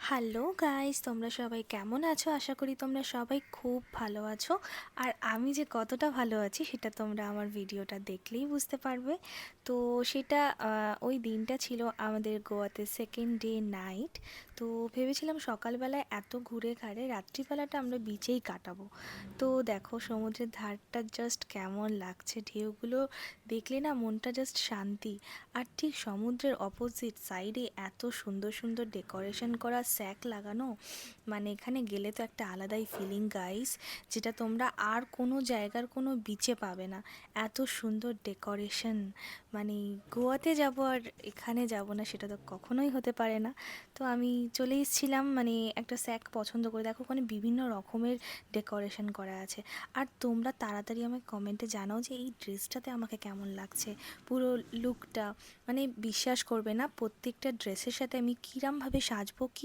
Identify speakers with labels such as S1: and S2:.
S1: Hello guys, তোমরা সবাই কেমন আছো? আশা করি তোমরা সবাই খুব ভালো আছো। আর আমি যে কতটা ভালো আছি সেটা তোমরা আমার ভিডিওটা দেখলেই বুঝতে পারবে। তো সেটা ওই দিনটা ছিল আমাদের গোয়াতে সেকেন্ড ডে নাইট। তো ভেবেছিলাম সকালবেলায় এত ঘুরে ঘাড়ে রাত্রিবেলাটা আমরা বিচেই কাটাবো। তো দেখো সমুদ্রের ধারটা জাস্ট কেমন লাগছে, ঢেউগুলো দেখলে না মনটা জাস্ট শান্তি। আর ঠিক সমুদ্রের অপোজিট সাইডে এত সুন্দর সুন্দর ডেকোরেশন করা স্যাক লাগানো, মানে এখানে গেলে তো একটা আলাদাই ফিলিং গাইস, যেটা তোমরা আর কোনো জায়গার কোনো বিচে পাবে না। এত সুন্দর ডেকোরেশন, মানে গোয়াতে যাব আর এখানে যাব না সেটা তো কখনোই হতে পারে না। তো আমি চলে এসেছিলাম মানে একটা স্যাক পছন্দ করে, দেখো ওখানে বিভিন্ন রকমের ডেকোরেশন করা আছে। আর তোমরা তাড়াতাড়ি আমাকে কমেন্টে জানাও যে এই ড্রেসটাতে আমাকে কেমন লাগছে, পুরো লুকটা। মানে বিশ্বাস করবে না প্রত্যেকটা ড্রেসের সাথে আমি কীরমভাবে সাজবো, কি